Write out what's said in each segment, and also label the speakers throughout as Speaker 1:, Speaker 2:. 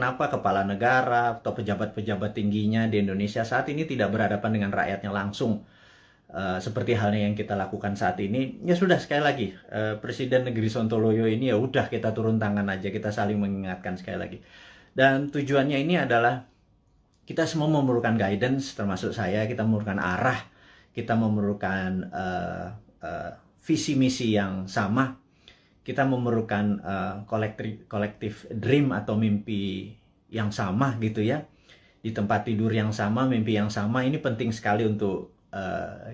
Speaker 1: Kenapa kepala negara atau pejabat-pejabat tingginya di Indonesia saat ini tidak berhadapan dengan rakyatnya langsung, seperti halnya yang kita lakukan saat ini? Ya sudah, sekali lagi, Presiden Negeri Sontoloyo ini ya udah, kita turun tangan aja, kita saling mengingatkan sekali lagi. Dan tujuannya ini adalah kita semua memerlukan guidance, termasuk saya. Kita memerlukan arah, kita memerlukan visi misi yang sama. Kita memerlukan kolektif dream atau mimpi yang sama gitu ya, di tempat tidur yang sama, mimpi yang sama. Ini penting sekali untuk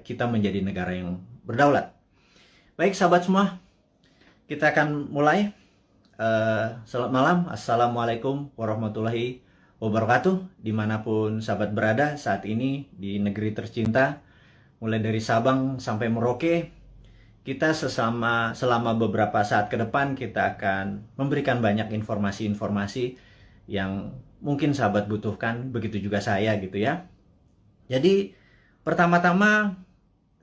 Speaker 1: kita menjadi negara yang berdaulat. Baik sahabat semua, kita akan mulai. Selamat malam, assalamualaikum warahmatullahi wabarakatuh, dimanapun sahabat berada saat ini di negeri tercinta, mulai dari Sabang sampai Merauke. Kita selama beberapa saat ke depan kita akan memberikan banyak informasi-informasi yang mungkin sahabat butuhkan, begitu juga saya gitu ya. Jadi pertama-tama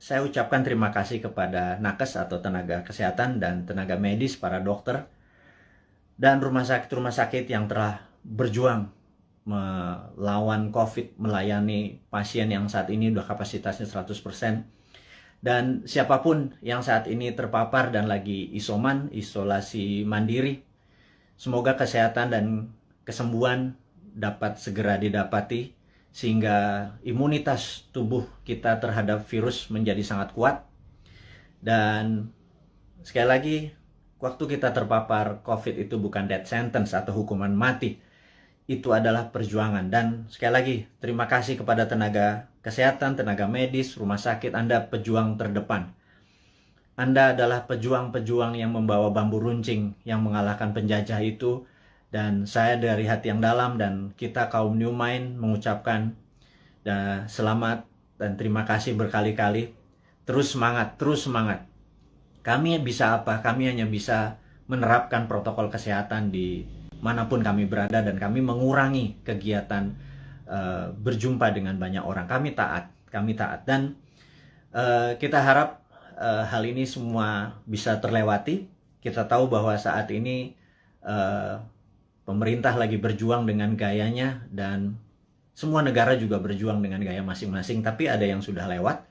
Speaker 1: saya ucapkan terima kasih kepada nakes atau tenaga kesehatan dan tenaga medis, para dokter dan rumah sakit yang telah berjuang melawan COVID, melayani pasien yang saat ini udah kapasitasnya 100%. Dan siapapun yang saat ini terpapar dan lagi isolasi mandiri, semoga kesehatan dan kesembuhan dapat segera didapati, sehingga imunitas tubuh kita terhadap virus menjadi sangat kuat. Dan sekali lagi, waktu kita terpapar COVID itu bukan death sentence atau hukuman mati. Itu adalah perjuangan. Dan sekali lagi, terima kasih kepada tenaga kesehatan, tenaga medis, rumah sakit. Anda pejuang terdepan. Anda adalah pejuang-pejuang yang membawa bambu runcing yang mengalahkan penjajah itu. Dan saya dari hati yang dalam dan kita kaum New Mind mengucapkan selamat dan terima kasih berkali-kali. Terus semangat, terus semangat. Kami bisa apa? Kami hanya bisa menerapkan protokol kesehatan di manapun kami berada, dan kami mengurangi kegiatan berjumpa dengan banyak orang. Kami taat, dan kita harap hal ini semua bisa terlewati. Kita tahu bahwa saat ini pemerintah lagi berjuang dengan gayanya, dan semua negara juga berjuang dengan gaya masing-masing, tapi ada yang sudah lewat.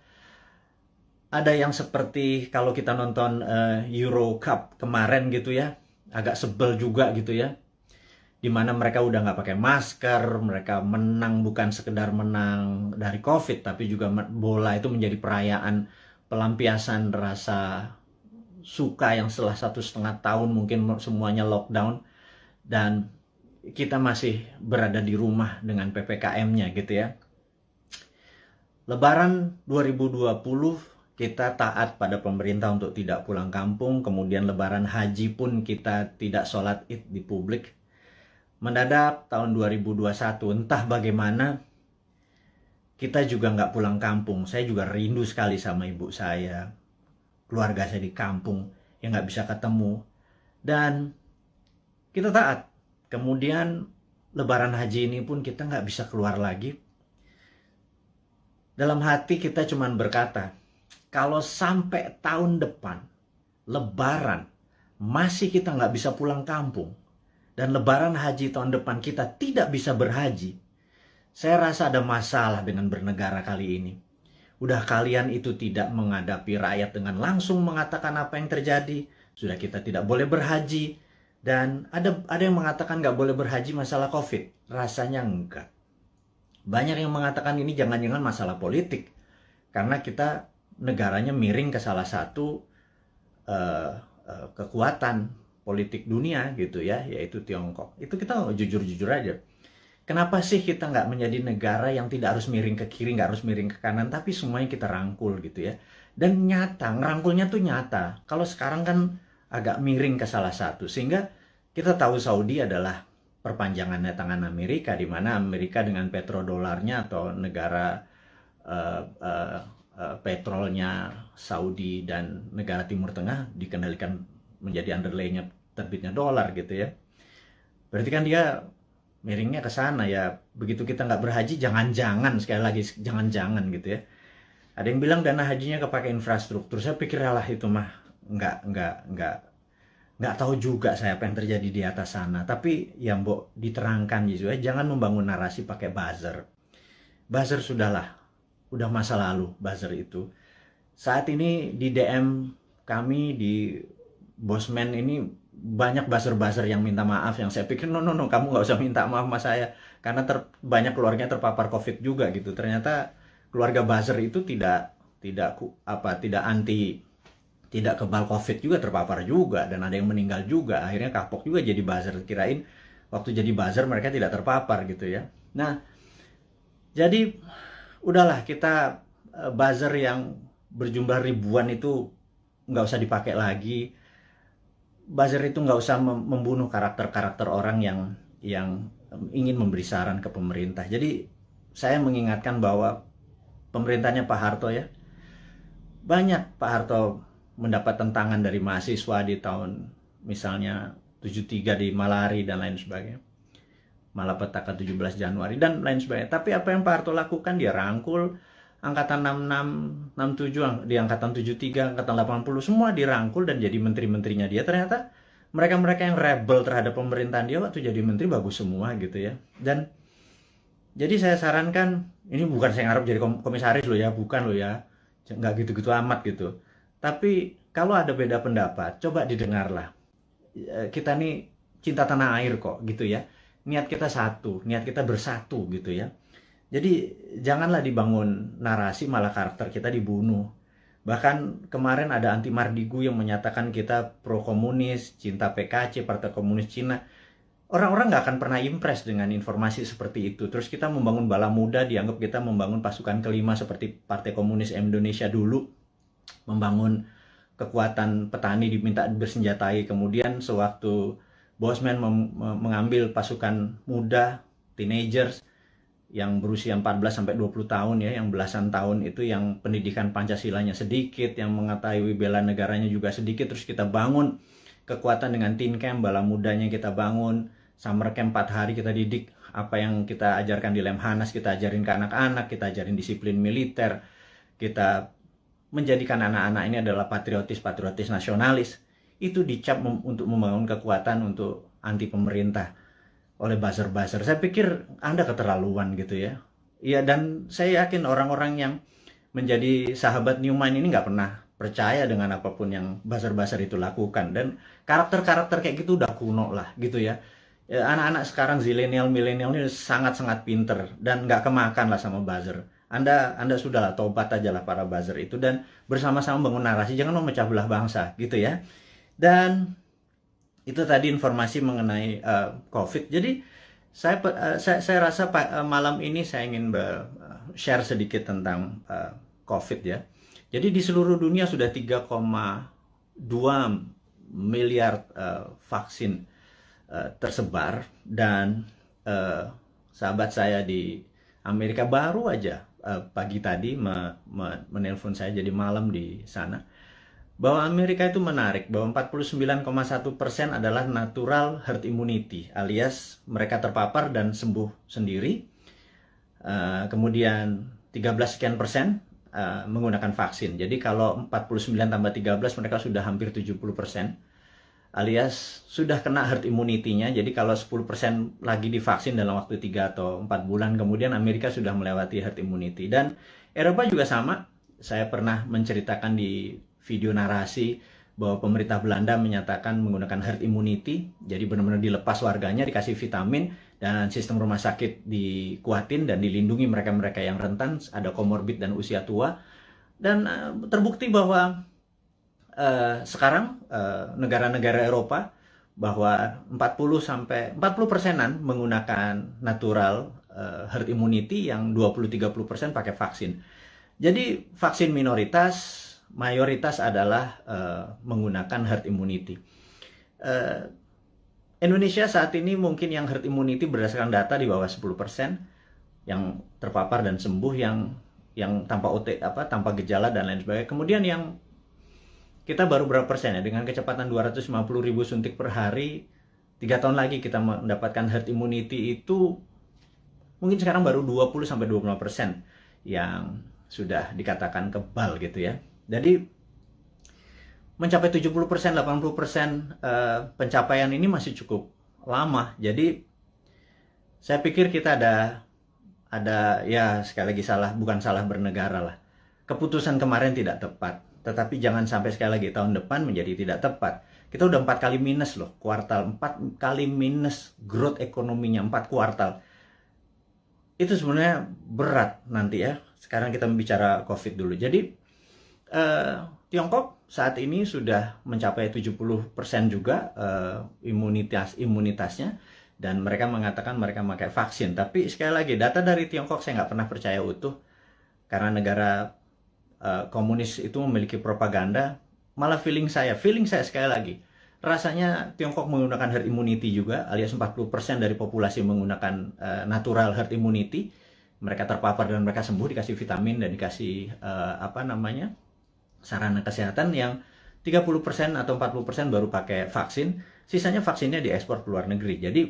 Speaker 1: Ada yang seperti kalau kita nonton Euro Cup kemarin gitu ya, agak sebel juga gitu ya, dimana mereka udah nggak pakai masker, mereka menang bukan sekedar menang dari COVID, tapi juga bola itu menjadi perayaan pelampiasan rasa suka yang setelah 1,5 tahun mungkin semuanya lockdown, dan kita masih berada di rumah dengan PPKM-nya gitu ya. Lebaran 2020 kita taat pada pemerintah untuk tidak pulang kampung, kemudian Lebaran Haji pun kita tidak sholat Id di publik. Mendadak tahun 2021, entah bagaimana, kita juga nggak pulang kampung. Saya juga rindu sekali sama ibu saya, keluarga saya di kampung yang nggak bisa ketemu. Dan kita taat. Kemudian Lebaran Haji ini pun kita nggak bisa keluar lagi. Dalam hati kita cuman berkata, kalau sampai tahun depan Lebaran masih kita nggak bisa pulang kampung, dan Lebaran Haji tahun depan kita tidak bisa berhaji, saya rasa ada masalah dengan bernegara kali ini. Udah kalian itu tidak menghadapi rakyat dengan langsung mengatakan apa yang terjadi. Sudah kita tidak boleh berhaji. Dan ada yang mengatakan nggak boleh berhaji masalah COVID. Rasanya enggak. Banyak yang mengatakan ini jangan-jangan masalah politik. Karena kita negaranya miring ke salah satu kekuatan politik dunia gitu ya, yaitu Tiongkok. Itu kita jujur-jujur aja. Kenapa sih kita nggak menjadi negara yang tidak harus miring ke kiri, nggak harus miring ke kanan, tapi semuanya kita rangkul gitu ya. Dan nyata, ngerangkulnya tuh nyata. Kalau sekarang kan agak miring ke salah satu, sehingga kita tahu Saudi adalah perpanjangannya tangan Amerika, di mana Amerika dengan petrodolarnya atau negara petrolnya Saudi dan negara Timur Tengah dikendalikan menjadi underlay-nya terbitnya dolar gitu ya. Berarti kan dia miringnya ke sana ya. Begitu kita nggak berhaji, jangan-jangan, sekali lagi jangan-jangan gitu ya. Ada yang bilang dana hajinya kepake infrastruktur. Saya pikir lah itu mah nggak nggak tahu juga saya apa yang terjadi di atas sana. Tapi ya mbok diterangkan gitu ya, jangan membangun narasi pakai buzzer. Buzzer sudahlah, udah masa lalu buzzer itu. Saat ini di DM kami di Bosman ini banyak buzzer-buzzer yang minta maaf, yang saya pikir no, kamu nggak usah minta maaf sama saya karena banyak keluarganya terpapar COVID juga gitu. Ternyata keluarga buzzer itu tidak kebal COVID juga, terpapar juga, dan ada yang meninggal juga. Akhirnya kapok juga jadi buzzer, kirain waktu jadi buzzer mereka tidak terpapar gitu ya. Nah, jadi udahlah, kita buzzer yang berjumlah ribuan itu nggak usah dipakai lagi. Buzzer itu nggak usah membunuh karakter-karakter orang yang ingin memberi saran ke pemerintah. Jadi saya mengingatkan bahwa pemerintahnya Pak Harto ya, banyak Pak Harto mendapat tentangan dari mahasiswa di tahun misalnya 73 di Malari dan lain sebagainya, Malapetaka 17 Januari dan lain sebagainya. Tapi apa yang Pak Harto lakukan, dia rangkul angkatan 66, 67, di angkatan 73, angkatan 80, semua dirangkul dan jadi menteri-menterinya dia. Ternyata mereka-mereka yang rebel terhadap pemerintahan dia waktu jadi menteri bagus semua gitu ya. Dan jadi saya sarankan, ini bukan saya ngarep jadi komisaris loh ya, bukan loh ya, nggak gitu-gitu amat gitu. Tapi kalau ada beda pendapat, coba didengarlah. Kita nih cinta tanah air kok gitu ya. Niat kita satu, niat kita bersatu gitu ya. Jadi janganlah dibangun narasi malah karakter kita dibunuh. Bahkan kemarin ada Anti Mardigu yang menyatakan kita pro komunis, cinta PKC, Partai Komunis Cina. Orang-orang nggak akan pernah impress dengan informasi seperti itu. Terus kita membangun bala muda, dianggap kita membangun pasukan kelima seperti Partai Komunis Indonesia dulu. Membangun kekuatan petani diminta bersenjatai. Kemudian sewaktu Bosman mengambil pasukan muda, teenagers, yang berusia 14 sampai 20 tahun ya, yang belasan tahun itu yang pendidikan Pancasilanya sedikit, yang mengetahui bela negaranya juga sedikit, terus kita bangun kekuatan dengan teen camp, bala mudanya kita bangun, summer camp 4 hari kita didik apa yang kita ajarkan di Lemhanas, kita ajarin ke anak-anak, kita ajarin disiplin militer, kita menjadikan anak-anak ini adalah patriotis nasionalis. Itu dicap untuk membangun kekuatan untuk anti pemerintah oleh buzzer-buzzer. Saya pikir Anda keterlaluan gitu ya. Iya, dan saya yakin orang-orang yang menjadi sahabat Newman ini nggak pernah percaya dengan apapun yang buzzer-buzzer itu lakukan. Dan karakter-karakter kayak gitu udah kuno lah gitu ya. Anak-anak sekarang zilenial, milenial ini sangat-sangat pinter dan nggak kemakan lah sama buzzer. Anda sudahlah tobat aja lah para buzzer itu dan bersama-sama bangun narasi, jangan memecah belah bangsa gitu ya. Dan itu tadi informasi mengenai COVID. Jadi saya rasa malam ini saya ingin share sedikit tentang COVID ya. Jadi di seluruh dunia sudah 3,2 miliar vaksin tersebar, dan sahabat saya di Amerika baru aja pagi tadi menelpon saya, jadi malam di sana, bahwa Amerika itu menarik bahwa 49,1% adalah natural herd immunity, alias mereka terpapar dan sembuh sendiri. Kemudian 13 sekian persen menggunakan vaksin. Jadi kalau 49 tambah 13 mereka sudah hampir 70%, alias sudah kena herd immunity-nya. Jadi kalau 10% lagi divaksin dalam waktu 3 atau 4 bulan, kemudian Amerika sudah melewati herd immunity. Dan Eropa juga sama. Saya pernah menceritakan di video narasi bahwa pemerintah Belanda menyatakan menggunakan herd immunity. Jadi benar-benar dilepas warganya, dikasih vitamin, dan sistem rumah sakit dikuatin dan dilindungi mereka-mereka yang rentan, ada komorbid dan usia tua. Dan terbukti bahwa sekarang negara-negara Eropa bahwa 40% menggunakan natural herd immunity, yang 20-30% pakai vaksin. Jadi vaksin minoritas, mayoritas adalah menggunakan herd immunity. Indonesia saat ini mungkin yang herd immunity berdasarkan data di bawah 10% yang terpapar dan sembuh, yang tanpa gejala dan lain sebagainya. Kemudian yang kita baru berapa persen ya, dengan kecepatan 250.000 suntik per hari, 3 tahun lagi kita mendapatkan herd immunity itu mungkin sekarang baru 20-25% yang sudah dikatakan kebal gitu ya. Jadi mencapai 70%, 80% pencapaian ini masih cukup lama. Jadi saya pikir kita ada ya sekali lagi bukan salah bernegara lah. Keputusan kemarin tidak tepat, tetapi jangan sampai sekali lagi tahun depan menjadi tidak tepat. Kita udah 4 kali minus loh, kuartal 4 kali minus growth ekonominya 4 kuartal. Itu sebenarnya berat nanti ya. Sekarang kita bicara COVID dulu. Jadi Tiongkok saat ini sudah mencapai 70% juga imunitasnya, dan mereka mengatakan mereka pakai vaksin. Tapi sekali lagi, data dari Tiongkok saya nggak pernah percaya utuh, karena negara komunis itu memiliki propaganda. Malah feeling saya sekali lagi, rasanya Tiongkok menggunakan herd immunity juga, alias 40% dari populasi menggunakan natural herd immunity. Mereka terpapar dan mereka sembuh, dikasih vitamin dan dikasih sarana kesehatan. Yang 30% atau 40% baru pakai vaksin, sisanya vaksinnya diekspor ke luar negeri. Jadi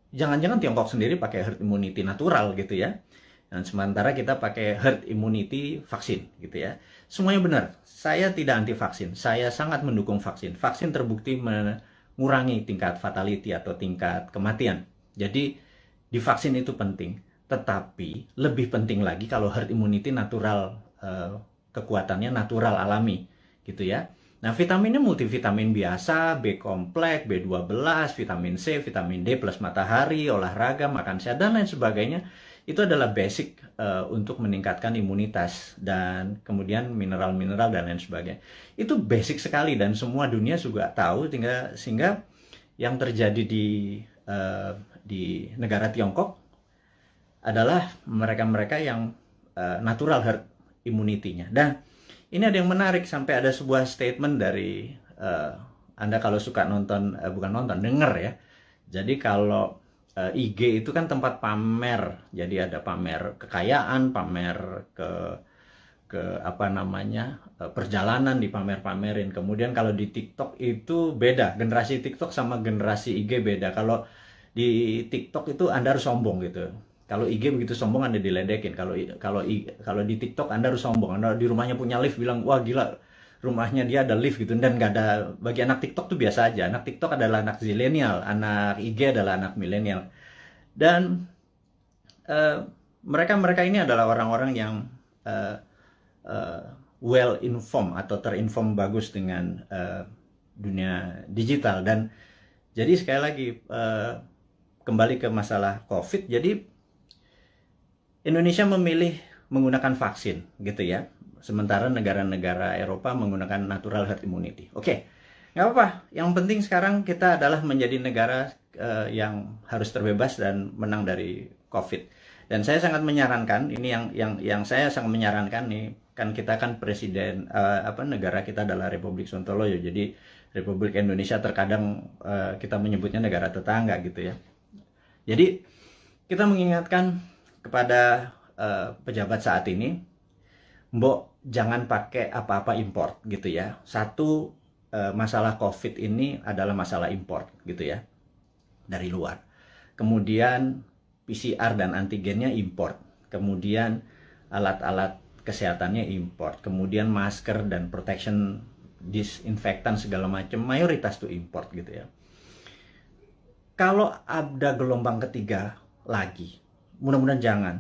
Speaker 1: jangan-jangan Tiongkok sendiri pakai herd immunity natural gitu ya, dan sementara kita pakai herd immunity vaksin gitu ya. Semuanya benar. Saya tidak anti vaksin, saya sangat mendukung vaksin. Vaksin terbukti mengurangi tingkat fatality atau tingkat kematian. Jadi divaksin itu penting, tetapi lebih penting lagi kalau herd immunity natural, kekuatannya natural alami gitu ya. Nah, vitaminnya multivitamin biasa, B kompleks, B12, vitamin C, vitamin D plus matahari, olahraga, makan sehat, dan lain sebagainya. Itu adalah basic untuk meningkatkan imunitas, dan kemudian mineral-mineral dan lain sebagainya. Itu basic sekali dan semua dunia juga tahu, sehingga yang terjadi di negara Tiongkok adalah mereka-mereka yang natural herd immunity-nya. Dan ini ada yang menarik, sampai ada sebuah statement dari Anda kalau suka nonton, denger ya. Jadi kalau IG itu kan tempat pamer, jadi ada pamer kekayaan, pamer perjalanan dipamer-pamerin. Kemudian kalau di TikTok itu beda, generasi TikTok sama generasi IG beda. Kalau di TikTok itu Anda harus sombong gitu. Kalau IG begitu sombong Anda diledekin. Kalau di TikTok Anda harus sombong. Anda di rumahnya punya lift, bilang wah gila rumahnya dia ada lift gitu. Dan nggak ada, bagi anak TikTok tuh biasa aja. Anak TikTok adalah anak zilenial, anak IG adalah anak milenial. Dan mereka ini adalah orang-orang yang well informed atau terinform bagus dengan dunia digital. Dan jadi sekali lagi kembali ke masalah COVID. Jadi Indonesia memilih menggunakan vaksin gitu ya, sementara negara-negara Eropa menggunakan natural herd immunity. Oke, nggak apa-apa. Yang penting sekarang kita adalah menjadi negara yang harus terbebas dan menang dari COVID. Dan saya sangat menyarankan, ini yang saya sangat menyarankan nih, kan kita kan presiden, negara kita adalah Republik Sontoloyo. Jadi Republik Indonesia terkadang kita menyebutnya negara tetangga gitu ya. Jadi kita mengingatkan kepada pejabat saat ini, mbok jangan pakai apa-apa import gitu ya. Satu, masalah COVID ini adalah masalah import gitu ya, dari luar. Kemudian PCR dan antigennya import. Kemudian alat-alat kesehatannya import. Kemudian masker dan protection, disinfektan segala macam, mayoritas tuh import gitu ya. Kalau ada gelombang ketiga lagi, mudah-mudahan jangan.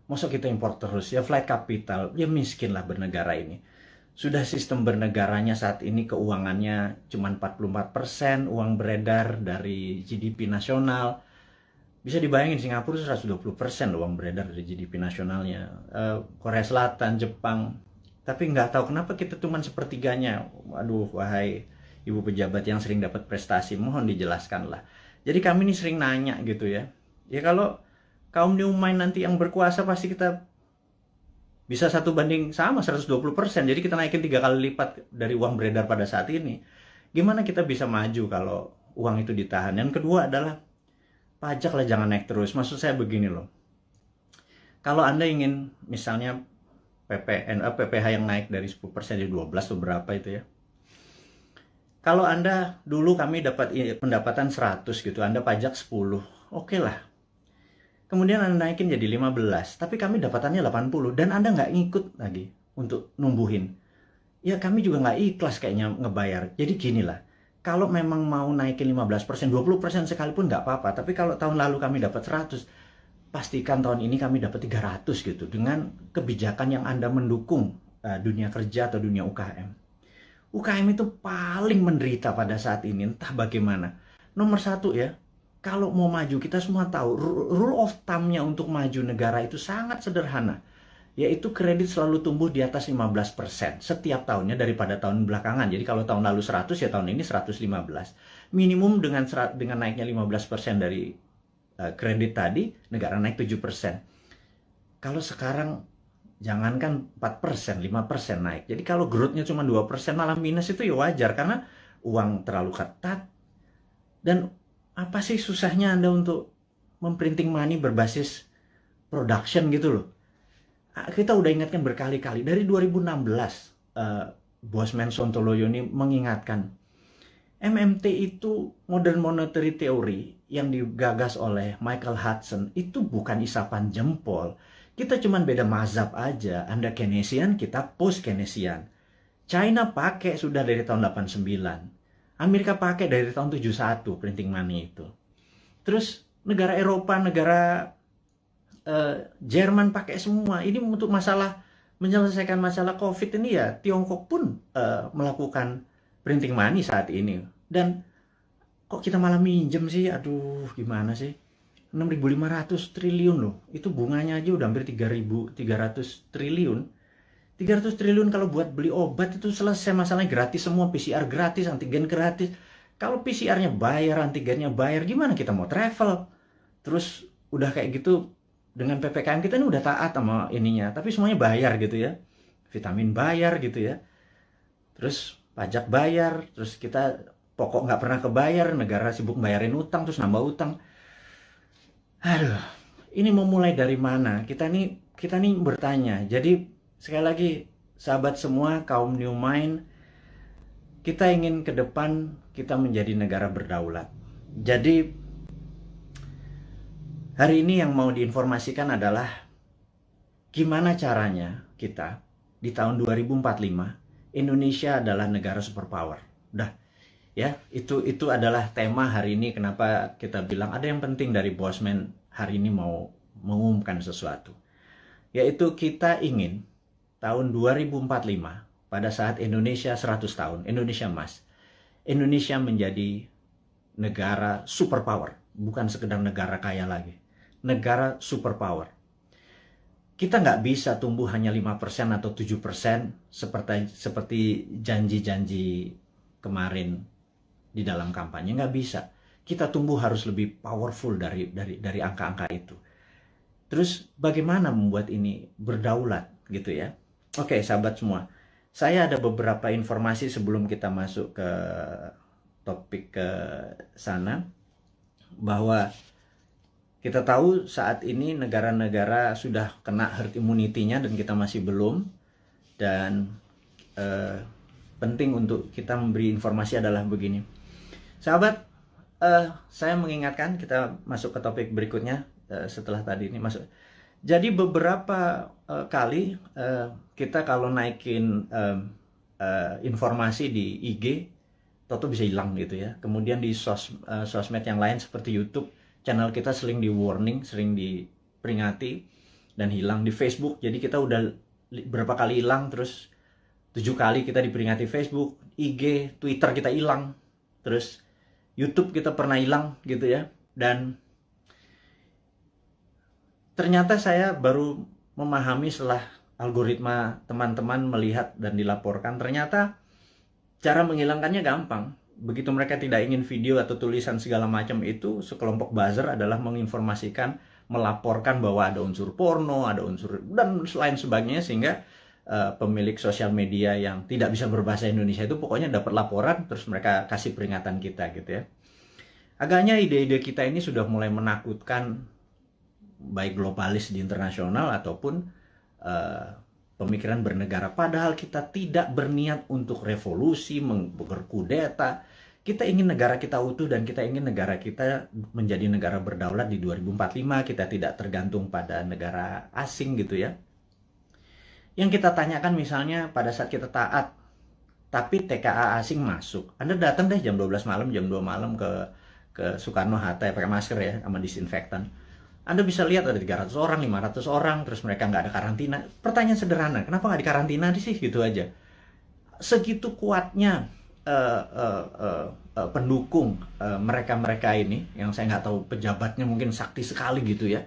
Speaker 1: Masa kita impor terus ya, flight capital, ya miskin lah bernegara ini. Sudah sistem bernegaranya saat ini keuangannya cuma 44% uang beredar dari GDP nasional. Bisa dibayangin Singapura 120% uang beredar dari GDP nasionalnya. Korea Selatan, Jepang. Tapi nggak tahu kenapa kita cuma sepertiganya. Aduh, wahai ibu pejabat yang sering dapat prestasi, mohon dijelaskan lah. Jadi kami ini sering nanya gitu ya. Ya kalau kaum New Mind nanti yang berkuasa, pasti kita bisa 1:120. Jadi kita naikin 3 kali lipat dari uang beredar pada saat ini. Gimana kita bisa maju kalau uang itu ditahan? Yang kedua adalah pajak lah jangan naik terus. Maksud saya begini loh. Kalau Anda ingin misalnya PPH yang naik dari 10% jadi 12 atau berapa itu ya. Kalau Anda dulu kami dapat pendapatan 100 gitu, Anda pajak 10. Oke lah. Kemudian Anda naikin jadi 15, tapi kami dapatannya 80 dan Anda nggak ngikut lagi untuk numbuhin. ya kami juga nggak ikhlas kayaknya ngebayar. Jadi gini lah, kalau memang mau naikin 15%, 20% sekalipun nggak apa-apa. Tapi kalau tahun lalu kami dapat 100, pastikan tahun ini kami dapat 300 gitu. Dengan kebijakan yang Anda mendukung dunia kerja atau dunia UKM. UKM itu paling menderita pada saat ini, entah bagaimana. Nomor satu ya, kalau mau maju, kita semua tahu, rule of thumb-nya untuk maju negara itu sangat sederhana. Yaitu kredit selalu tumbuh di atas 15% setiap tahunnya daripada tahun belakangan. Jadi kalau tahun lalu 100, ya tahun ini 115. Minimum dengan naiknya 15% dari kredit tadi, negara naik 7%. Kalau sekarang jangankan 4%, 5% naik. Jadi kalau growth-nya cuma 2%, malah minus, itu ya wajar karena uang terlalu ketat. Dan apa sih susahnya Anda untuk memprinting money berbasis production gitu loh. Kita udah ingatkan berkali-kali. Dari 2016, Bosman Sontoloyo ini mengingatkan, MMT itu Modern Monetary Theory yang digagas oleh Michael Hudson itu bukan isapan jempol. Kita cuman beda mazhab aja. Anda Keynesian, kita post-Keynesian. China pakai sudah dari tahun 89. Amerika pakai dari tahun 71 printing money itu. Terus negara Eropa, negara Jerman pakai semua. Ini untuk menyelesaikan masalah COVID ini ya, Tiongkok pun melakukan printing money saat ini. Dan kok kita malah minjem sih? Aduh, gimana sih? 6.500 triliun loh. Itu bunganya aja udah hampir 3.300 triliun. 300 triliun kalau buat beli obat itu selesai masalahnya, gratis semua, PCR gratis, antigen gratis. Kalau PCR-nya bayar, antigennya bayar, gimana kita mau travel? Terus udah kayak gitu, dengan PPKM kita ini udah taat sama ininya, tapi semuanya bayar gitu ya. Vitamin bayar gitu ya. Terus pajak bayar, terus kita pokok nggak pernah kebayar, negara sibuk bayarin utang, terus nambah utang. Aduh, ini mau mulai dari mana? Kita nih bertanya. Jadi sekali lagi, sahabat semua, kaum New Mind, kita ingin ke depan kita menjadi negara berdaulat. Jadi hari ini yang mau diinformasikan adalah gimana caranya kita di tahun 2045 Indonesia adalah negara superpower. Udah ya, itu adalah tema hari ini. Kenapa kita bilang ada yang penting dari Bosman hari ini mau mengumumkan sesuatu. Yaitu kita ingin tahun 2045 pada saat Indonesia 100 tahun, Indonesia Emas, Indonesia menjadi negara superpower, bukan sekedar negara kaya lagi. Negara superpower. Kita nggak bisa tumbuh hanya 5% atau 7% seperti janji-janji kemarin di dalam kampanye. Nggak bisa. Kita tumbuh harus lebih powerful dari angka-angka itu. Terus bagaimana membuat ini berdaulat gitu ya? Oke, sahabat semua. Saya ada beberapa informasi sebelum kita masuk ke topik ke sana, bahwa kita tahu saat ini negara-negara sudah kena herd immunity-nya dan kita masih belum. Dan penting untuk kita memberi informasi adalah begini. Sahabat, saya mengingatkan, kita masuk ke topik berikutnya setelah tadi ini masuk. Jadi beberapa kali kita kalau naikin informasi di IG, toto bisa hilang gitu ya. Kemudian di sosmed yang lain seperti YouTube, channel kita sering di warning, sering diperingati dan hilang. Di Facebook, jadi kita udah berapa kali hilang, terus 7 kali kita diperingati Facebook, IG, Twitter kita hilang, terus YouTube kita pernah hilang gitu ya. Dan ternyata saya baru memahami setelah algoritma teman-teman melihat dan dilaporkan, ternyata cara menghilangkannya gampang. Begitu mereka tidak ingin video atau tulisan segala macam itu, sekelompok buzzer adalah menginformasikan, melaporkan bahwa ada unsur porno, ada unsur dan lain sebagainya, sehingga pemilik sosial media yang tidak bisa berbahasa Indonesia itu pokoknya dapat laporan, terus mereka kasih peringatan kita gitu ya. Agaknya ide-ide kita ini sudah mulai menakutkan baik globalis di internasional ataupun pemikiran bernegara. Padahal kita tidak berniat untuk revolusi, berkudeta. Kita ingin negara kita utuh dan kita ingin negara kita menjadi negara berdaulat di 2045. Kita tidak tergantung pada negara asing gitu ya. Yang kita tanyakan misalnya pada saat kita taat tapi TKA asing masuk. Anda datang deh jam 12 malam, jam 2 malam ke Soekarno-Hatta ya, pakai masker ya, sama disinfektan. Anda bisa lihat ada 300 orang, 500 orang, terus mereka nggak ada karantina. Pertanyaan sederhana, kenapa nggak dikarantina sih? Gitu aja. Segitu kuatnya pendukung mereka-mereka ini, yang saya nggak tahu pejabatnya mungkin sakti sekali gitu ya.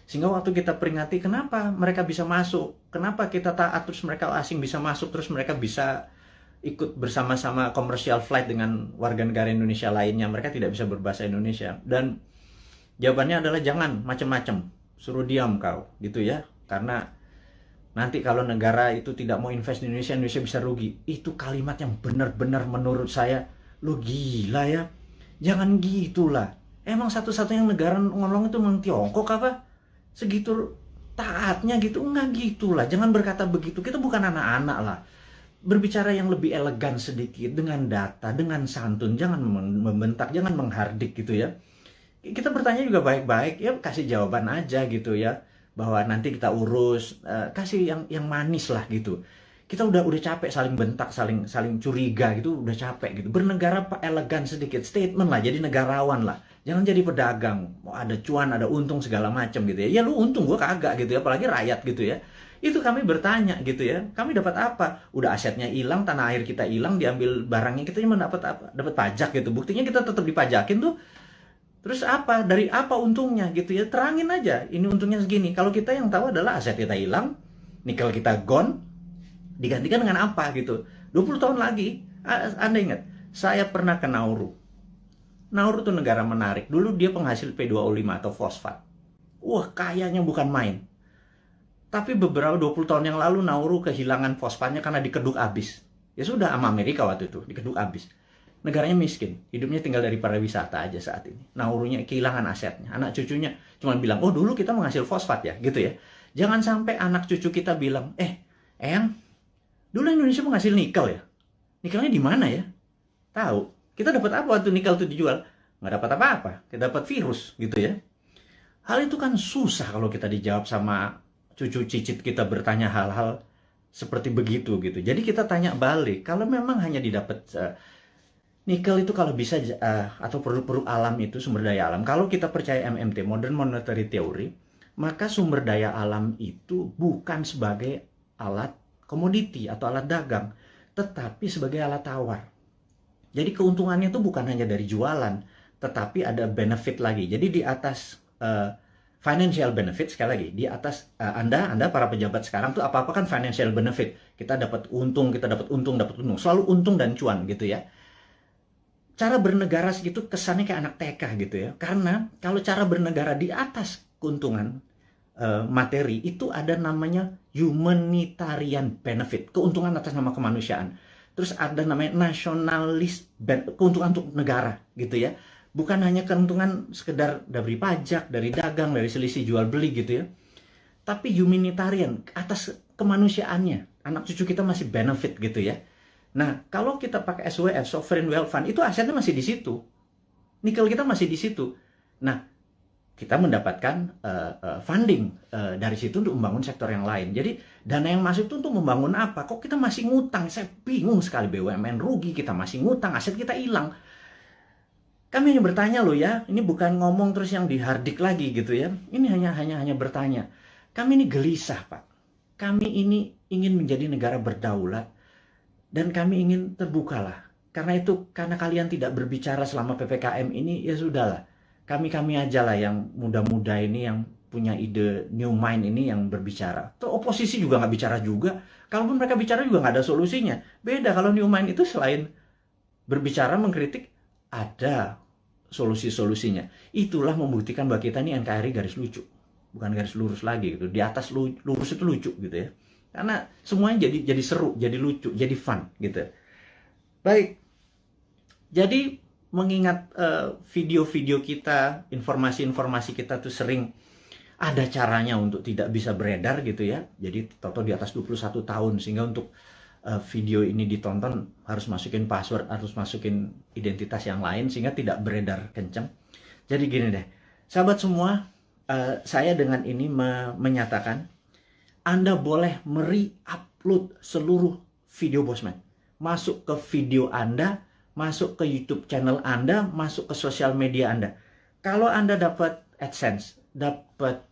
Speaker 1: Sehingga waktu kita peringati, kenapa mereka bisa masuk? Kenapa kita taat, terus mereka asing bisa masuk, terus mereka bisa ikut bersama-sama komersial flight dengan warga negara Indonesia lainnya. Mereka tidak bisa berbahasa Indonesia. Dan jawabannya adalah jangan macam-macam, suruh diam kau, gitu ya. Karena nanti kalau negara itu tidak mau invest di Indonesia, Indonesia bisa rugi. Itu kalimat yang benar-benar menurut saya, lo gila ya. Jangan gitulah. Emang satu-satunya negara ngomong itu memang Tiongkok apa? Segitu taatnya gitu? Enggak gitulah. Jangan berkata begitu. Kita bukan anak-anak lah. Berbicara yang lebih elegan sedikit, dengan data, dengan santun. Jangan membentak, jangan menghardik gitu ya. Kita bertanya juga baik-baik, ya kasih jawaban aja gitu ya, bahwa nanti kita urus, kasih yang manis lah gitu. Kita udah capek saling bentak, saling curiga gitu, udah capek gitu. Bernegara elegan sedikit, statement lah, jadi negarawan lah. Jangan jadi pedagang, mau ada cuan, ada untung segala macam gitu ya. Ya lu untung, gua kagak gitu ya, apalagi rakyat gitu ya. Itu kami bertanya gitu ya, kami dapat apa? Udah asetnya hilang, tanah air kita hilang, diambil barangnya, kita cuma dapat apa? Dapat pajak gitu. Buktinya kita tetap dipajakin tuh. Terus apa? Dari apa untungnya gitu ya? Terangin aja, ini untungnya segini. Kalau kita yang tahu adalah aset kita hilang, nikel kita gone, digantikan dengan apa gitu. 20 tahun lagi, Anda ingat, saya pernah ke Nauru. Nauru itu negara menarik. Dulu dia penghasil P2O5 atau fosfat. Wah, kayanya bukan main. Tapi beberapa 20 tahun yang lalu Nauru kehilangan fosfatnya karena dikeduk habis. Ya sudah, sama Amerika waktu itu, dikeduk habis. Negaranya miskin, hidupnya tinggal dari pariwisata aja saat ini. Naurunya kehilangan asetnya. Anak cucunya cuma bilang, oh dulu kita menghasil fosfat ya, gitu ya. Jangan sampai anak cucu kita bilang, Eyang, dulu Indonesia menghasil nikel ya? Nikelnya di mana ya? Tahu. Kita dapat apa waktu nikel itu dijual? Nggak dapat apa-apa. Kita dapat virus, gitu ya. Hal itu kan susah kalau kita dijawab sama cucu cicit kita bertanya hal-hal seperti begitu, gitu. Jadi kita tanya balik, kalau memang hanya didapat nikel itu kalau bisa, atau produk-produk alam itu, sumber daya alam, kalau kita percaya MMT, Modern Monetary Theory, maka sumber daya alam itu bukan sebagai alat komoditi atau alat dagang, tetapi sebagai alat tawar. Jadi keuntungannya itu bukan hanya dari jualan, tetapi ada benefit lagi. Jadi di atas financial benefit, sekali lagi, di atas Anda para pejabat sekarang tuh apa-apa kan financial benefit. Kita dapat untung, dapat untung. Selalu untung dan cuan gitu ya. Cara bernegara segitu kesannya kayak anak TK gitu ya. Karena kalau cara bernegara di atas keuntungan materi, itu ada namanya humanitarian benefit, keuntungan atas nama kemanusiaan. Terus ada namanya nasionalis, keuntungan untuk negara gitu ya. Bukan hanya keuntungan sekedar dari pajak, dari dagang, dari selisih jual beli gitu ya. Tapi humanitarian, atas kemanusiaannya. Anak cucu kita masih benefit gitu ya. Nah, kalau kita pakai SWF, Sovereign Wealth Fund, itu asetnya masih di situ. Nikel kita masih di situ. Nah, kita mendapatkan funding dari situ untuk membangun sektor yang lain. Jadi, dana yang masuk itu untuk membangun apa? Kok kita masih ngutang? Saya bingung sekali, BUMN rugi, kita masih ngutang, aset kita hilang. Kami hanya bertanya loh ya, ini bukan ngomong terus yang dihardik lagi gitu ya. Ini hanya bertanya. Kami ini gelisah, Pak. Kami ini ingin menjadi negara berdaulat. Dan kami ingin terbukalah. Karena itu, karena kalian tidak berbicara selama PPKM ini, ya sudahlah. Kami aja lah yang muda-muda ini, yang punya ide new mind ini yang berbicara. Terus oposisi juga nggak bicara juga. Kalaupun mereka bicara juga nggak ada solusinya. Beda kalau new mind itu selain berbicara, mengkritik, ada solusi-solusinya. Itulah membuktikan bahwa kita ini NKRI garis lucu. Bukan garis lurus lagi gitu. Di atas lurus itu lucu gitu ya. Karena semuanya jadi seru, jadi lucu, jadi fun gitu. Baik. Jadi mengingat video-video kita, informasi-informasi kita tuh sering ada caranya untuk tidak bisa beredar gitu ya. Jadi toto di atas 21 tahun sehingga untuk video ini ditonton harus masukin password, harus masukin identitas yang lain sehingga tidak beredar kenceng. Jadi gini deh, sahabat semua, saya dengan ini menyatakan Anda boleh upload seluruh video Bosman. masuk ke video Anda, masuk ke YouTube channel Anda, masuk ke sosial media Anda. Kalau Anda dapat AdSense, dapat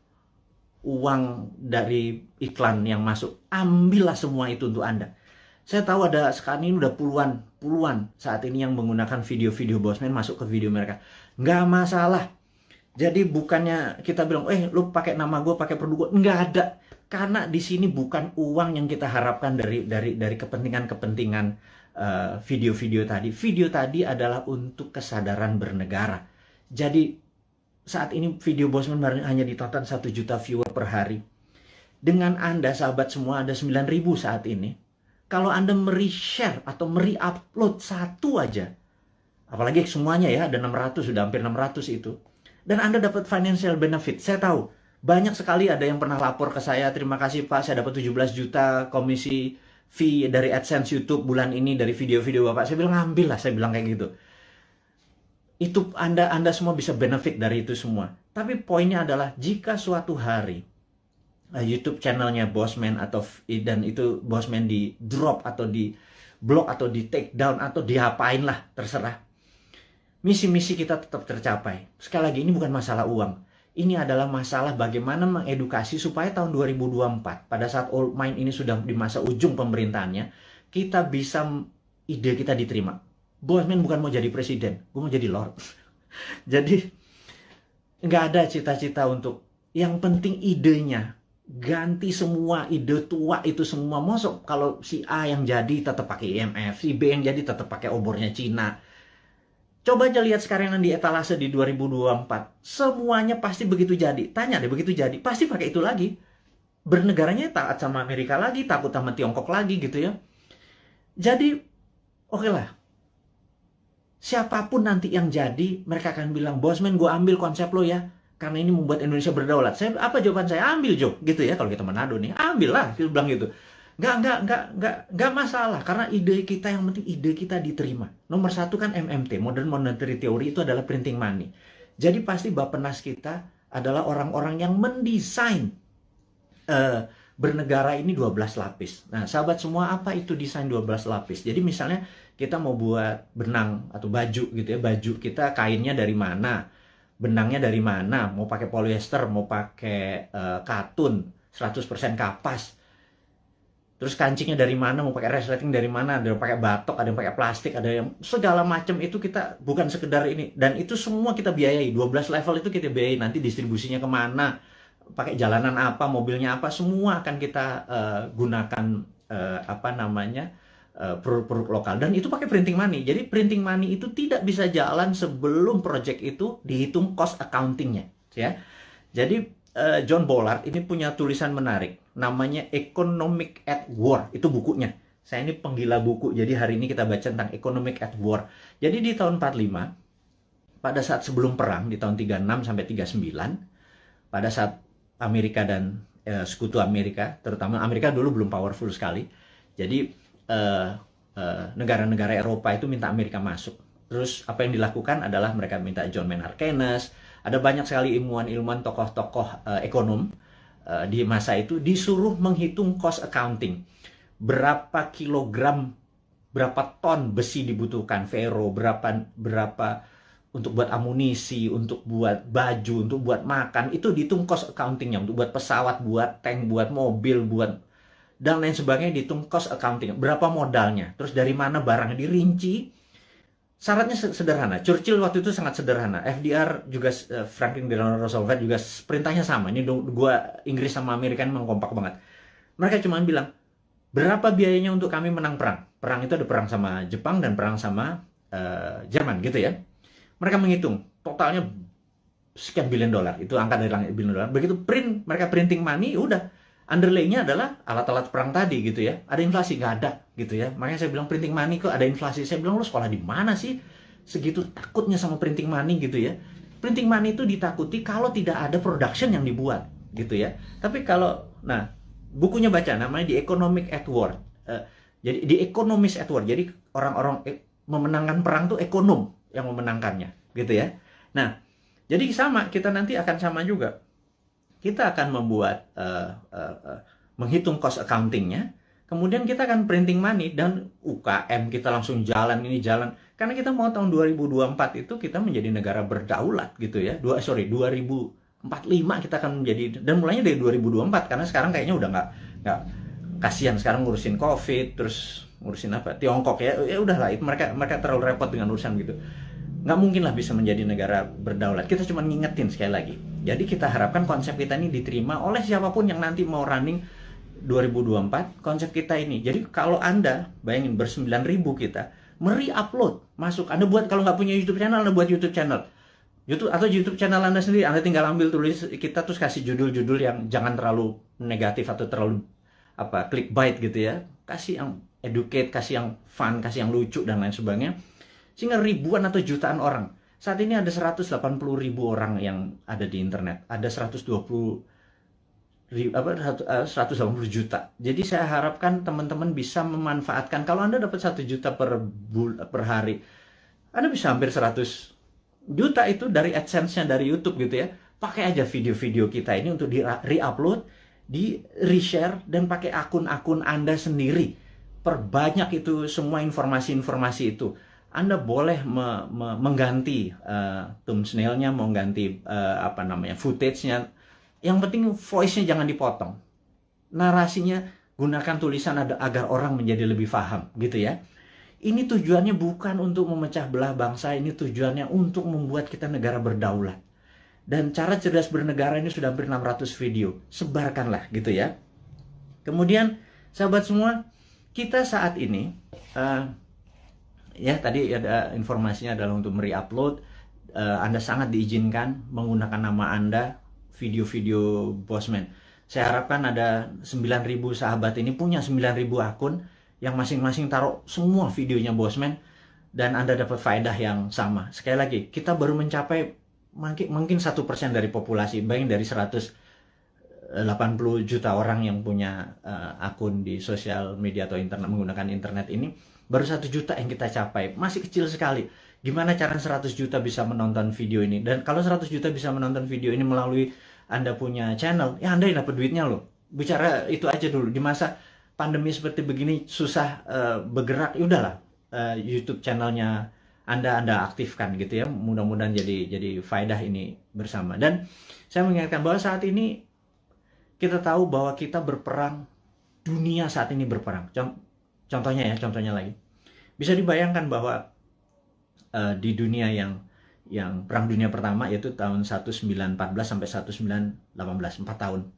Speaker 1: uang dari iklan yang masuk, ambillah semua itu untuk Anda. Saya tahu ada sekarang ini udah puluhan saat ini yang menggunakan video-video Bosman masuk ke video mereka. Nggak masalah. Jadi bukannya kita bilang, lu pakai nama gue, pakai produk gue. Nggak ada. Karena di sini bukan uang yang kita harapkan dari kepentingan-kepentingan video-video tadi. Video tadi adalah untuk kesadaran bernegara. Jadi saat ini video Bosman hanya ditonton 1 juta viewer per hari. Dengan Anda, sahabat semua, ada 9.000 saat ini. Kalau Anda share atau upload satu aja, apalagi semuanya ya, ada 600, sudah hampir 600 itu. Dan Anda dapat financial benefit. Saya tahu, banyak sekali ada yang pernah lapor ke saya, terima kasih Pak, saya dapat 17 juta komisi fee dari AdSense YouTube bulan ini, dari video-video Bapak. Saya bilang, ambil lah, saya bilang kayak gitu. Itu Anda semua bisa benefit dari itu semua. Tapi poinnya adalah, jika suatu hari YouTube channelnya Bosman dan itu Bosman di drop atau di block atau di take down atau diapain lah, terserah. Misi-misi kita tetap tercapai. Sekali lagi, ini bukan masalah uang. Ini adalah masalah bagaimana mengedukasi supaya tahun 2024, pada saat Old Mind ini sudah di masa ujung pemerintahannya, kita bisa, ide kita diterima. Bosman bukan mau jadi presiden, gue mau jadi Lord. Jadi nggak ada cita-cita untuk, yang penting idenya. Ganti semua ide tua itu semua. Masuk kalau si A yang jadi tetap pakai IMF, si B yang jadi tetap pakai obornya Cina. Coba aja lihat sekarang yang di etalase di 2024. Semuanya pasti begitu jadi. Tanya deh, begitu jadi, pasti pakai itu lagi. Bernegaranya taat sama Amerika lagi, takut sama Tiongkok lagi gitu ya. Jadi, oke lah. Siapapun nanti yang jadi, mereka akan bilang, Bosman, gue ambil konsep lo ya. Karena ini membuat Indonesia berdaulat. Apa jawaban saya? Ambil, Jo. Gitu ya, kalau kita Manado nih. Ambil lah, kita bilang gitu. Nggak masalah. Karena ide kita, yang penting ide kita diterima. Nomor 1 kan MMT, Modern Monetary Theory, itu adalah printing money. Jadi pasti Bappenas kita adalah orang-orang yang mendesain bernegara ini 12 lapis. Nah, sahabat semua, apa itu desain 12 lapis? Jadi misalnya kita mau buat benang atau baju gitu ya. Baju kita kainnya dari mana? Benangnya dari mana, mau pakai polyester, mau pakai katun, 100% kapas. Terus kancingnya dari mana, mau pakai resleting dari mana, ada yang pakai batok, ada yang pakai plastik, ada yang segala macam itu kita bukan sekedar ini. Dan itu semua kita biayai, 12 level itu kita biayai, nanti distribusinya kemana, pakai jalanan apa, mobilnya apa, semua akan kita gunakan produk-produk lokal. Dan itu pakai printing money. Jadi printing money itu tidak bisa jalan sebelum project itu dihitung cost accountingnya, ya. Jadi John Bollard ini punya tulisan menarik, namanya Economic at War. Itu bukunya. Saya ini penggila buku, jadi hari ini kita baca tentang Economic at War. Jadi di tahun 45, pada saat sebelum perang, di tahun 36 sampai 39, pada saat Amerika dan sekutu Amerika, terutama Amerika dulu belum powerful sekali. Jadi negara-negara Eropa itu minta Amerika masuk. Terus apa yang dilakukan adalah mereka minta John Maynard Keynes, ada banyak sekali ilmuwan-ilmuwan, tokoh-tokoh ekonom di masa itu disuruh menghitung cost accounting. Berapa kilogram, berapa ton besi dibutuhkan, ferro, berapa untuk buat amunisi, untuk buat baju, untuk buat makan, itu dihitung cost accountingnya, untuk buat pesawat, buat tank, buat mobil, buat dan lain sebagainya, dihitung cost accounting. Berapa modalnya, terus dari mana barangnya dirinci. Syaratnya sederhana. Churchill waktu itu sangat sederhana. FDR juga, Franklin Delano Roosevelt juga perintahnya sama. Ini dua Inggris sama Amerika memang kompak banget. Mereka cuma bilang, berapa biayanya untuk kami menang perang? Perang itu ada perang sama Jepang dan perang sama Jerman gitu ya. Mereka menghitung totalnya sekian billion dolar. Itu angka dari langit billion dolar. Begitu mereka printing money, udah. Underlay-nya adalah alat-alat perang tadi gitu ya. Ada inflasi? Nggak ada gitu ya. Makanya saya bilang printing money kok ada inflasi. Saya bilang, lu sekolah di mana sih? Segitu takutnya sama printing money gitu ya. Printing money itu ditakuti kalau tidak ada production yang dibuat gitu ya. Tapi kalau, nah, bukunya baca, namanya The Economic at War. Jadi The Economist at War. Jadi orang-orang memenangkan perang tuh ekonom yang memenangkannya gitu ya. Nah, jadi sama, kita nanti akan sama juga. Kita akan membuat menghitung cost accountingnya. Kemudian kita akan printing money dan UKM kita langsung jalan ini jalan. Karena kita mau tahun 2024 itu kita menjadi negara berdaulat gitu ya. 2045 kita akan menjadi, dan mulainya dari 2024 karena sekarang kayaknya udah nggak kasihan sekarang ngurusin COVID, terus ngurusin apa Tiongkok ya udahlah, itu mereka terlalu repot dengan urusan gitu. Nggak mungkin lah bisa menjadi negara berdaulat. Kita cuma ngingetin sekali lagi. Jadi kita harapkan konsep kita ini diterima oleh siapapun yang nanti mau running 2024, konsep kita ini. Jadi kalau Anda bayangin ber-9.000 kita upload masuk, Anda buat, kalau nggak punya YouTube channel, Anda buat YouTube channel atau YouTube channel Anda sendiri. Anda tinggal ambil tulis kita, terus kasih judul-judul yang jangan terlalu negatif atau terlalu clickbait gitu ya. Kasih yang educate, kasih yang fun, kasih yang lucu dan lain sebagainya. Sehingga ribuan atau jutaan orang. Saat ini ada 180.000 orang yang ada di internet. Ada 180 juta. Jadi saya harapkan teman-teman bisa memanfaatkan. Kalau Anda dapat 1 juta per hari, Anda bisa hampir 100 juta itu dari AdSense-nya dari YouTube gitu ya. Pakai aja video-video kita ini untuk di re-upload, di reshare, dan pakai akun-akun Anda sendiri. Perbanyak itu semua informasi-informasi itu. Anda boleh mengganti thumbnail-nya, mengganti footage-nya. Yang penting voice-nya jangan dipotong. Narasinya gunakan tulisan agar orang menjadi lebih paham gitu ya. Ini tujuannya bukan untuk memecah belah bangsa, ini tujuannya untuk membuat kita negara berdaulat. Dan cara cerdas bernegara ini sudah hampir 600 video. Sebarkanlah gitu ya. Kemudian sahabat semua, kita saat ini ya tadi ada informasinya adalah untuk mereupload. Anda sangat diizinkan menggunakan nama Anda video-video Bosman. Saya harapkan ada 9.000 sahabat ini punya 9.000 akun yang masing-masing taruh semua videonya Bosman, dan Anda dapat faedah yang sama. Sekali lagi, kita baru mencapai mungkin 1% dari populasi. Bayangin dari 180 juta orang yang punya akun di sosial media atau internet, menggunakan internet ini, baru 1 juta yang kita capai. Masih kecil sekali. Gimana cara 100 juta bisa menonton video ini? Dan kalau 100 juta bisa menonton video ini melalui Anda punya channel, ya Anda yang dapat duitnya loh. Bicara itu aja dulu. Di masa pandemi seperti begini, susah bergerak, ya udahlah. YouTube channelnya Anda aktifkan gitu ya. Mudah-mudahan jadi faedah ini bersama. Dan saya mengingatkan bahwa saat ini kita tahu bahwa kita berperang, dunia saat ini berperang. Contohnya lagi. Bisa dibayangkan bahwa di dunia yang Perang Dunia Pertama, yaitu tahun 1914 sampai 1918, 4 tahun.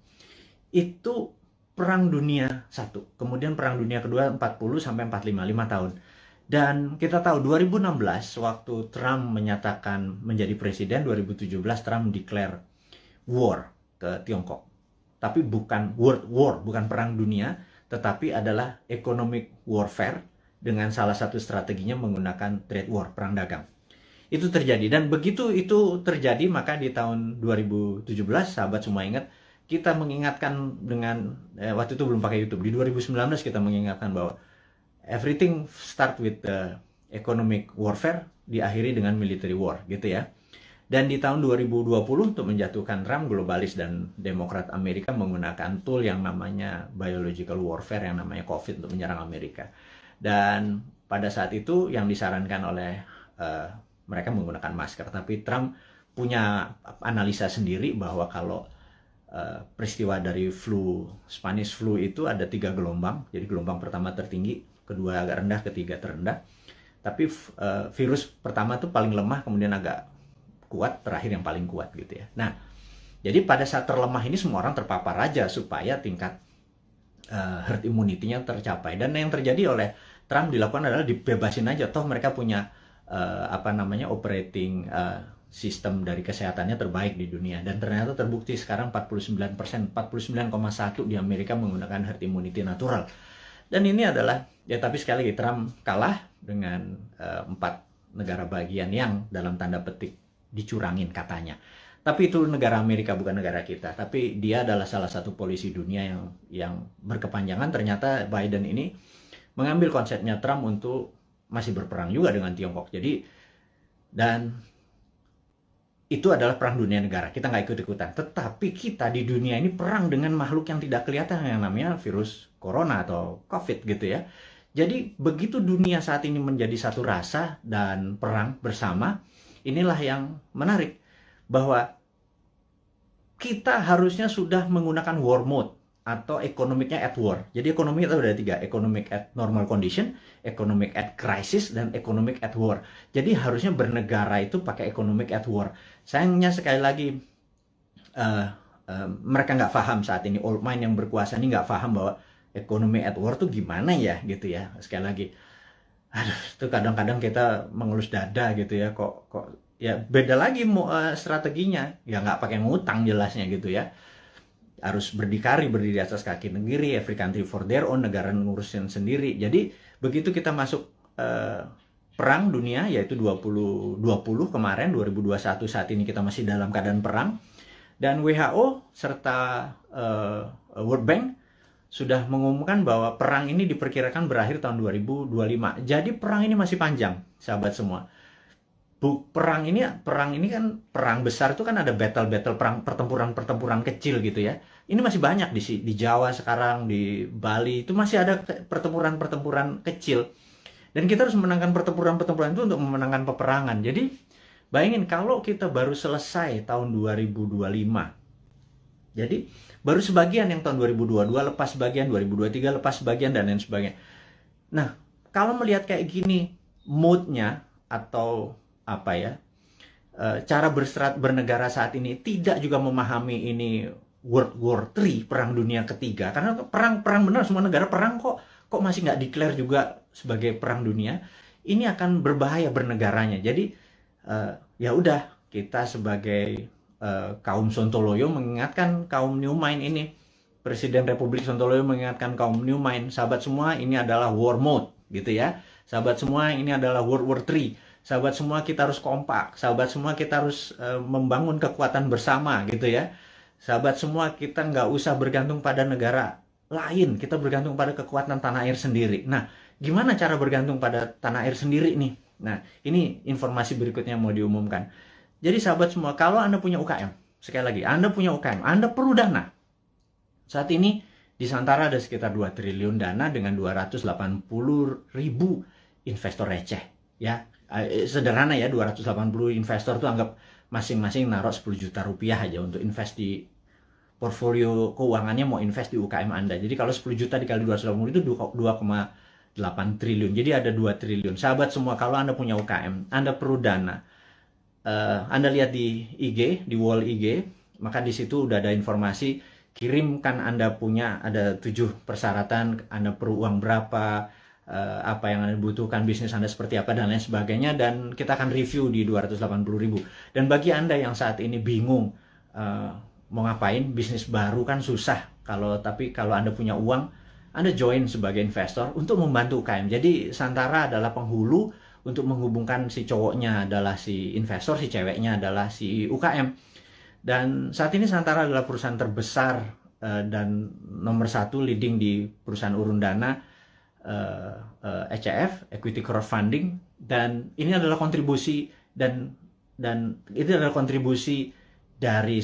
Speaker 1: Itu Perang Dunia I. Kemudian Perang Dunia Kedua 40 sampai 45, 5 tahun. Dan kita tahu 2016 waktu Trump menyatakan menjadi presiden, 2017 Trump declare war ke Tiongkok. Tapi bukan world war, bukan perang dunia, tetapi adalah economic warfare dengan salah satu strateginya menggunakan trade war, perang dagang. Itu terjadi, dan begitu itu terjadi maka di tahun 2017 sahabat semua ingat, kita mengingatkan dengan waktu itu belum pakai YouTube. Di 2019 kita mengingatkan bahwa everything start with the economic warfare, diakhiri dengan military war gitu ya. Dan di tahun 2020 untuk menjatuhkan Trump, globalis dan Demokrat Amerika menggunakan tool yang namanya biological warfare, yang namanya COVID, untuk menyerang Amerika. Dan pada saat itu yang disarankan oleh mereka menggunakan masker, tapi Trump punya analisa sendiri bahwa kalau peristiwa dari Spanish flu itu ada 3 gelombang. Jadi gelombang pertama tertinggi, kedua agak rendah, ketiga terendah. Tapi virus pertama itu paling lemah, kemudian agak kuat, terakhir yang paling kuat gitu ya. Nah, jadi pada saat terlemah ini semua orang terpapar aja supaya tingkat herd immunity-nya tercapai. Dan yang terjadi oleh Trump dilakukan adalah dibebasin aja, toh mereka punya operating sistem dari kesehatannya terbaik di dunia. Dan ternyata terbukti sekarang 49%, 49,1% di Amerika menggunakan herd immunity natural. Dan ini adalah, ya tapi sekali lagi Trump kalah dengan 4 negara bagian yang dalam tanda petik dicurangin katanya. Tapi itu negara Amerika, bukan negara kita. Tapi dia adalah salah satu polisi dunia yang berkepanjangan. Ternyata Biden ini mengambil konsepnya Trump untuk masih berperang juga dengan Tiongkok. Jadi, dan itu adalah perang dunia negara. Kita nggak ikut-ikutan. Tetapi kita di dunia ini perang dengan makhluk yang tidak kelihatan yang namanya virus corona atau COVID gitu ya. Jadi begitu dunia saat ini menjadi satu rasa dan perang bersama, inilah yang menarik. Bahwa kita harusnya sudah menggunakan war mode atau ekonomiknya at war. Jadi ekonomi itu ada 3, economic at normal condition, economic at crisis, dan economic at war. Jadi harusnya bernegara itu pakai economic at war. Sayangnya sekali lagi mereka nggak paham saat ini, old mind yang berkuasa ini nggak paham bahwa ekonomi at war tuh gimana ya gitu ya. Sekali lagi, aduh, itu kadang-kadang kita mengelus dada gitu ya, kok ya beda lagi strateginya, ya nggak pakai ngutang jelasnya gitu ya. Harus berdikari, berdiri di atas kaki negeri, every country for their own, negara ngurusin sendiri. Jadi begitu kita masuk perang dunia, yaitu 2020 kemarin, 2021 saat ini kita masih dalam keadaan perang, dan WHO serta World Bank sudah mengumumkan bahwa perang ini diperkirakan berakhir tahun 2025. Jadi perang ini masih panjang, sahabat semua. Perang ini kan perang besar itu kan ada battle perang, pertempuran kecil gitu ya. Ini masih banyak di Jawa sekarang, di Bali itu masih ada pertempuran kecil. Dan kita harus menangkan pertempuran itu untuk memenangkan peperangan. Jadi bayangin kalau kita baru selesai tahun 2025. Jadi baru sebagian yang tahun 2022 lepas sebagian, 2023 lepas sebagian, dan lain sebagainya. Nah, kalau melihat kayak gini mood-nya atau apa ya, cara bernegara saat ini tidak juga memahami ini World War III, perang dunia ketiga, karena perang benar, semua negara perang kok masih nggak declare juga sebagai perang dunia. Ini akan berbahaya bernegaranya. Jadi ya udah, kita sebagai kaum Sontoloyo mengingatkan kaum New Mind ini, Presiden Republik Sontoloyo mengingatkan kaum New Mind, sahabat semua, ini adalah war mode gitu ya. Sahabat semua, ini adalah World War III. Sahabat semua, kita harus kompak. Sahabat semua, kita harus membangun kekuatan bersama gitu ya. Sahabat semua, kita nggak usah bergantung pada negara lain. Kita bergantung pada kekuatan tanah air sendiri. Nah, gimana cara bergantung pada tanah air sendiri nih? Nah, ini informasi berikutnya mau diumumkan. Jadi sahabat semua, kalau Anda punya UKM, sekali lagi, Anda punya UKM, Anda perlu dana. Saat ini di Santara ada sekitar 2 triliun dana dengan 280.000 investor receh ya. Sederhana ya, 280 investor tuh anggap masing-masing naruh 10 juta rupiah aja untuk invest di portfolio keuangannya, mau invest di UKM Anda. Jadi kalau 10 juta dikali 280 itu 2,8 triliun. Jadi ada 2 triliun. Sahabat semua, kalau Anda punya UKM, Anda perlu dana. Anda lihat di IG, di wall IG, maka di situ udah ada informasi, kirimkan Anda punya, ada 7 persyaratan, Anda perlu uang berapa, apa yang Anda butuhkan, bisnis Anda seperti apa, dan lain sebagainya, dan kita akan review di 280.000. Dan bagi Anda yang saat ini bingung mau ngapain, bisnis baru kan susah, tapi kalau Anda punya uang, Anda join sebagai investor untuk membantu UKM. Jadi Santara adalah penghulu untuk menghubungkan si cowoknya adalah si investor, si ceweknya adalah si UKM. Dan saat ini Santara adalah perusahaan terbesar dan nomor 1 leading di perusahaan urun dana, ECF, Equity Crowdfunding, dan ini adalah kontribusi dan itu adalah kontribusi dari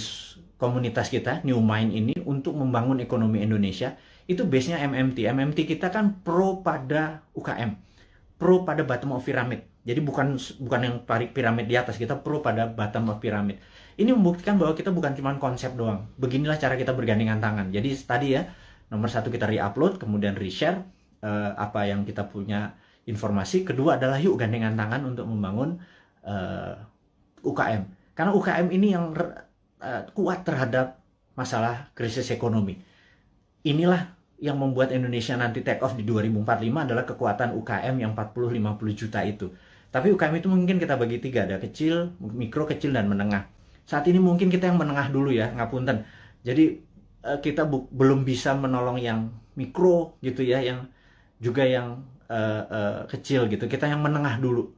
Speaker 1: komunitas kita New Mind ini untuk membangun ekonomi Indonesia. Itu base-nya MMT kita kan pro pada UKM, pro pada bottom of pyramid. Jadi bukan yang piramid di atas, kita pro pada bottom of pyramid. Ini membuktikan bahwa kita bukan cuma konsep doang. Beginilah cara kita bergandengan tangan. Jadi tadi ya, nomor 1 kita re-upload, kemudian re-share apa yang kita punya informasi. Kedua adalah yuk gandengan tangan untuk membangun UKM. Karena UKM ini yang kuat terhadap masalah krisis ekonomi. Inilah yang membuat Indonesia nanti take off di 2045 adalah kekuatan UKM yang 40-50 juta itu. Tapi UKM itu mungkin kita bagi 3, ada kecil, mikro, kecil, dan menengah. Saat ini mungkin kita yang menengah dulu ya, ngapunten. Jadi kita belum bisa menolong yang mikro gitu ya, yang juga yang kecil gitu. Kita yang menengah dulu,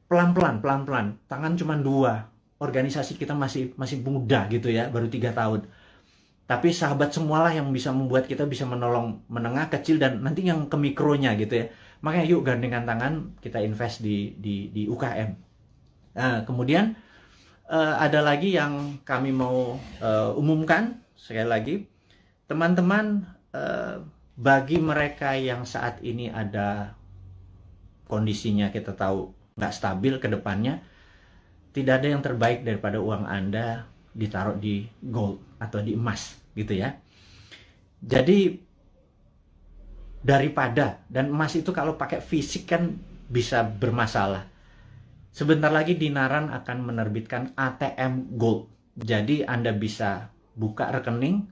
Speaker 1: pelan-pelan. Tangan cuma 2. Organisasi kita masih muda gitu ya, baru 3 tahun. Tapi sahabat semualah yang bisa membuat kita bisa menolong menengah, kecil, dan nanti yang ke mikronya gitu ya. Makanya yuk gandengan tangan kita invest di UKM. Nah, kemudian ada lagi yang kami mau umumkan sekali lagi, teman-teman, bagi mereka yang saat ini ada kondisinya kita tahu nggak stabil ke depannya, tidak ada yang terbaik daripada uang Anda ditaruh di gold atau di emas gitu ya. Jadi daripada, dan emas itu kalau pakai fisik kan bisa bermasalah. Sebentar lagi Dinaran akan menerbitkan ATM Gold. Jadi Anda bisa buka rekening,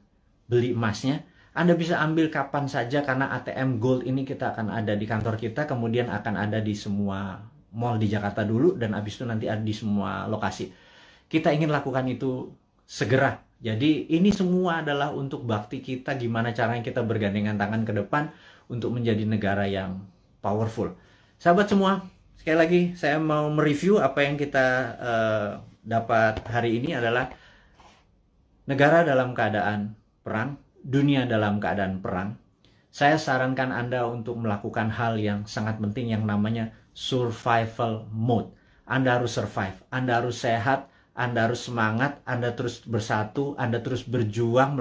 Speaker 1: beli emasnya. Anda bisa ambil kapan saja karena ATM Gold ini kita akan ada di kantor kita, kemudian akan ada di semua mall di Jakarta dulu, dan habis itu nanti ada di semua lokasi. Kita ingin lakukan itu segera. Jadi ini semua adalah untuk bakti kita, gimana caranya kita bergandengan tangan ke depan untuk menjadi negara yang powerful. Sahabat semua, sekali lagi saya mau mereview apa yang kita dapat hari ini adalah negara dalam keadaan perang, dunia dalam keadaan perang. Saya sarankan Anda untuk melakukan hal yang sangat penting yang namanya survival mode. Anda harus survive, Anda harus sehat, Anda harus semangat, Anda terus bersatu, Anda terus berjuang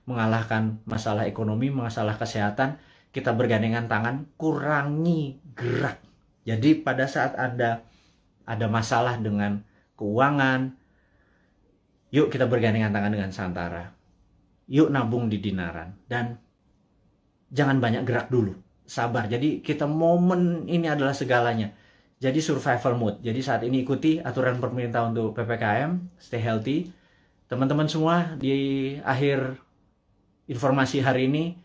Speaker 1: mengalahkan masalah ekonomi, masalah kesehatan. Kita bergandengan tangan, kurangi gerak. Jadi pada saat Anda ada masalah dengan keuangan, yuk kita bergandengan tangan dengan Santara. Yuk nabung di Dinaran. Dan jangan banyak gerak dulu. Sabar. Jadi kita momen ini adalah segalanya. Jadi survival mode. Jadi saat ini ikuti aturan pemerintah untuk PPKM, stay healthy. Teman-teman semua, di akhir informasi hari ini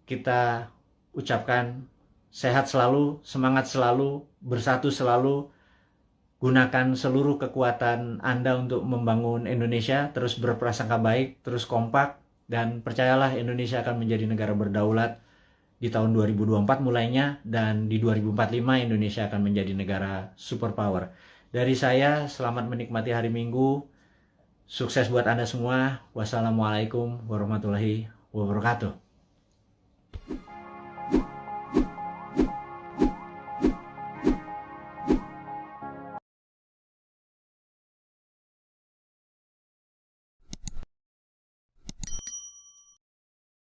Speaker 1: kita ucapkan sehat selalu, semangat selalu, bersatu selalu. Gunakan seluruh kekuatan Anda untuk membangun Indonesia, terus berprasangka baik, terus kompak, dan percayalah Indonesia akan menjadi negara berdaulat di tahun 2024 mulainya, dan di 2045 Indonesia akan menjadi negara superpower. Dari saya, selamat menikmati hari Minggu. Sukses buat Anda semua. Wassalamualaikum warahmatullahi wabarakatuh.